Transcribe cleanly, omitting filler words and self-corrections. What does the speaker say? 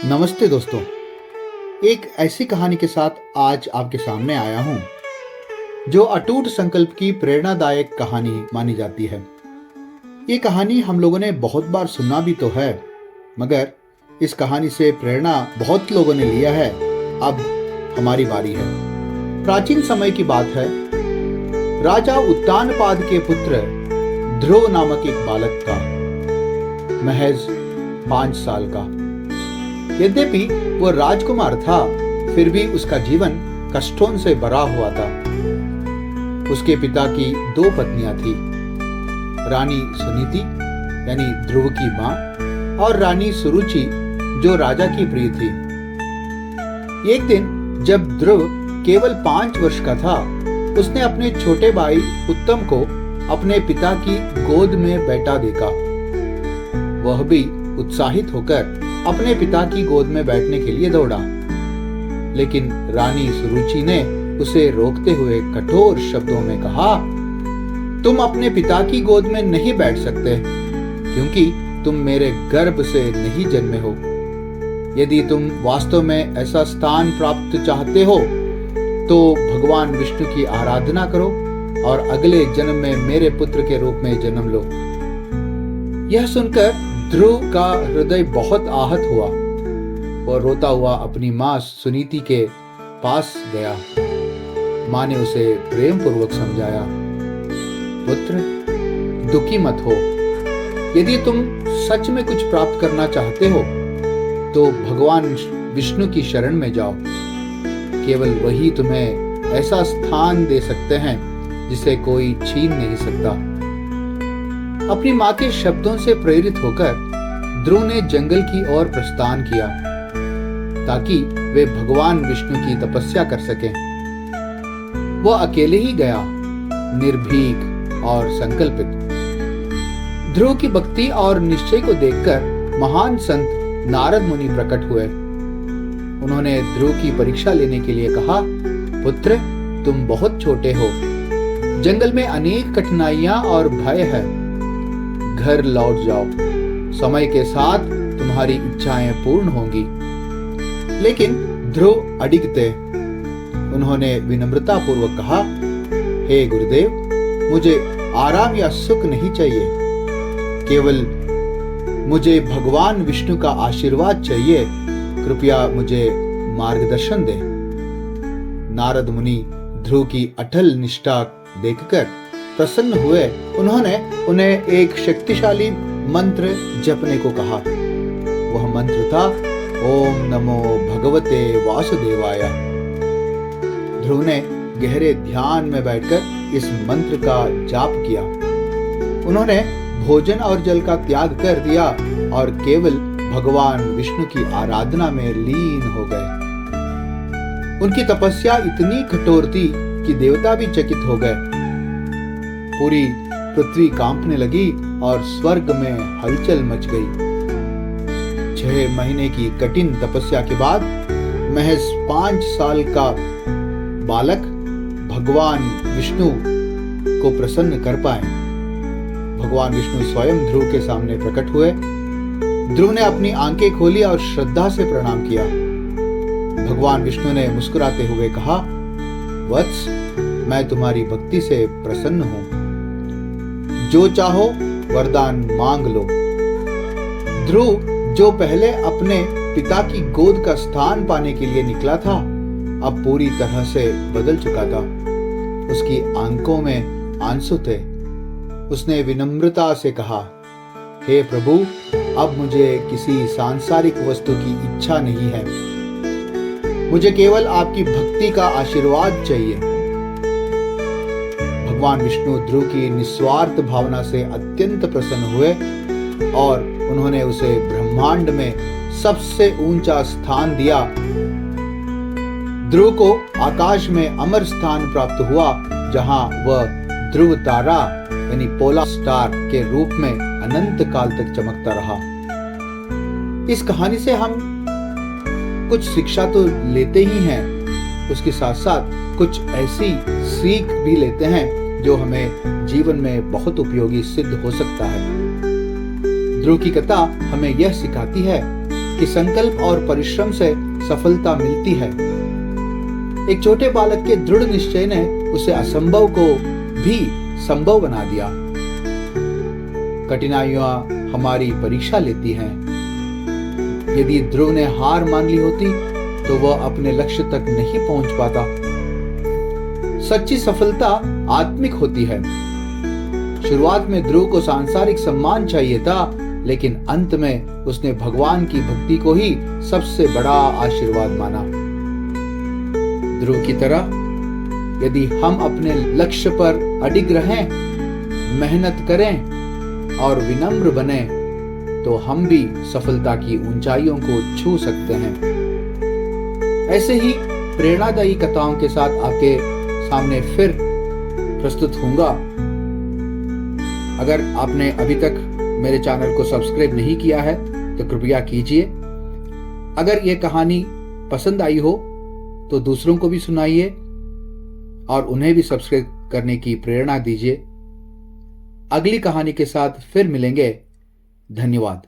नमस्ते दोस्तों। एक ऐसी कहानी के साथ आज आपके सामने आया हूं जो अटूट संकल्प की प्रेरणादायक कहानी मानी जाती है। ये कहानी हम लोगों ने बहुत बार सुना भी तो है, मगर इस कहानी से प्रेरणा बहुत लोगों ने लिया है। अब हमारी बारी है। प्राचीन समय की बात है। राजा उत्तानपाद के पुत्र ध्रुव नामक एक बालक था, महज 5 साल का। यद्यपि वो राजकुमार था, फिर भी उसका जीवन कष्टों से भरा हुआ था। उसके पिता की 2 पत्नियां थी, रानी सुनीति यानी ध्रुव की मां और रानी सुरुचि जो राजा की प्रिय थी। एक दिन जब ध्रुव केवल 5 वर्ष का था, उसने अपने छोटे भाई उत्तम को अपने पिता की गोद में बैठा देखा। वह भी उत्साहित होकर अपने पिता की गोद में बैठने के लिए दौड़ा, लेकिन रानी सुरुचि ने उसे रोकते हुए कठोर शब्दों में कहा, तुम अपने पिता की गोद में नहीं बैठ सकते, क्योंकि तुम मेरे गर्भ से नहीं जन्मे हो। यदि तुम वास्तव में ऐसा स्थान प्राप्त चाहते हो, तो भगवान विष्णु की आराधना करो और अगले जन्म में मेरे पुत्र के रूप में जन्म लो। यह सुनकर ध्रुव का हृदय बहुत आहत हुआ। वह रोता हुआ अपनी मां सुनीति के पास गया। मां ने उसे प्रेम पूर्वक समझाया, पुत्र, दुखी मत हो। यदि तुम सच में कुछ प्राप्त करना चाहते हो, तो भगवान विष्णु की शरण में जाओ। केवल वही तुम्हें ऐसा स्थान दे सकते हैं जिसे कोई छीन नहीं सकता। अपनी मां के शब्दों से प्रेरित होकर ध्रुव ने जंगल की ओर प्रस्थान किया, ताकि वे भगवान विष्णु की तपस्या कर सकें। वह अकेले ही गया, निर्भीक और संकल्पित। ध्रुव की भक्ति और निश्चय को देखकर महान संत नारद मुनि प्रकट हुए। उन्होंने ध्रुव की परीक्षा लेने के लिए कहा, पुत्र, तुम बहुत छोटे हो। जंगल में अनेक कठिनाइयां और भय है। घर लौट जाओ। समय के साथ तुम्हारी इच्छाएं पूर्ण होंगी। लेकिन ध्रुव अडिग थे। उन्होंने विनम्रता पूर्वक कहा, हे गुरुदेव, मुझे आराम या सुख नहीं चाहिए। केवल मुझे भगवान विष्णु का आशीर्वाद चाहिए। कृपया मुझे मार्गदर्शन दें। नारद मुनि ध्रुव की अटल निष्ठा देखकर प्रसन्न हुए। उन्होंने उन्हें एक शक्तिशाली मंत्र जपने को कहा। वह मंत्र था, ओम नमो भगवते वासुदेवाय। ध्रुव ने गहरे ध्यान में बैठकर इस मंत्र का जाप किया। उन्होंने भोजन और जल का त्याग कर दिया और केवल भगवान विष्णु की आराधना में लीन हो गए। उनकी तपस्या इतनी कठोर थी कि देवता भी चकित हो गए। पूरी पृथ्वी कांपने लगी और स्वर्ग में हलचल मच गई। 6 महीने की कठिन तपस्या के बाद महज 5 साल का बालक भगवान विष्णु को प्रसन्न कर पाए। भगवान विष्णु स्वयं ध्रुव के सामने प्रकट हुए। ध्रुव ने अपनी आंखें खोली और श्रद्धा से प्रणाम किया। भगवान विष्णु ने मुस्कुराते हुए कहा, वत्स, मैं तुम्हारी भक्ति से प्रसन्न हूं। जो चाहो वरदान मांग लो। ध्रुव, जो पहले अपने पिता की गोद का स्थान पाने के लिए निकला था, अब पूरी तरह से बदल चुका था। उसकी आंखों में आंसू थे। उसने विनम्रता से कहा, हे प्रभु, अब मुझे किसी सांसारिक वस्तु की इच्छा नहीं है। मुझे केवल आपकी भक्ति का आशीर्वाद चाहिए। भगवान विष्णु ध्रुव की निस्वार्थ भावना से अत्यंत प्रसन्न हुए और उन्होंने उसे ब्रह्मांड में सबसे ऊंचा स्थान दिया। ध्रुव को आकाश में अमर स्थान प्राप्त हुआ, जहां वह ध्रुव तारा यानी पोलर स्टार के रूप में अनंत काल तक चमकता रहा। इस कहानी से हम कुछ शिक्षा तो लेते ही हैं, उसके साथ साथ कुछ ऐसी सीख भी लेते हैं जो हमें जीवन में बहुत उपयोगी सिद्ध हो सकता है। ध्रुव की कथा हमें यह सिखाती है कि संकल्प और परिश्रम से सफलता मिलती है। एक छोटे बालक के दृढ़ निश्चय ने उसे असंभव को भी संभव बना दिया। कठिनाइयां हमारी परीक्षा लेती हैं। यदि ध्रुव ने हार मान ली होती तो वह अपने लक्ष्य तक नहीं पहुंच पाता। सच्ची सफलता आत्मिक होती है। शुरुआत में ध्रुव को सांसारिक सम्मान चाहिए था, लेकिन अंत में उसने भगवान की भक्ति को ही सबसे बड़ा आशीर्वाद माना। ध्रुव की तरह यदि हम अपने लक्ष्य पर अडिग रहें, मेहनत करें और विनम्र बने, तो हम भी सफलता की ऊंचाइयों को छू सकते हैं। ऐसे ही प्रेरणादायी कथाओं के साथ आपके सामने फिर प्रस्तुत होऊंगा। अगर आपने अभी तक मेरे चैनल को सब्सक्राइब नहीं किया है तो कृपया कीजिए। अगर यह कहानी पसंद आई हो तो दूसरों को भी सुनाइए और उन्हें भी सब्सक्राइब करने की प्रेरणा दीजिए। अगली कहानी के साथ फिर मिलेंगे। धन्यवाद।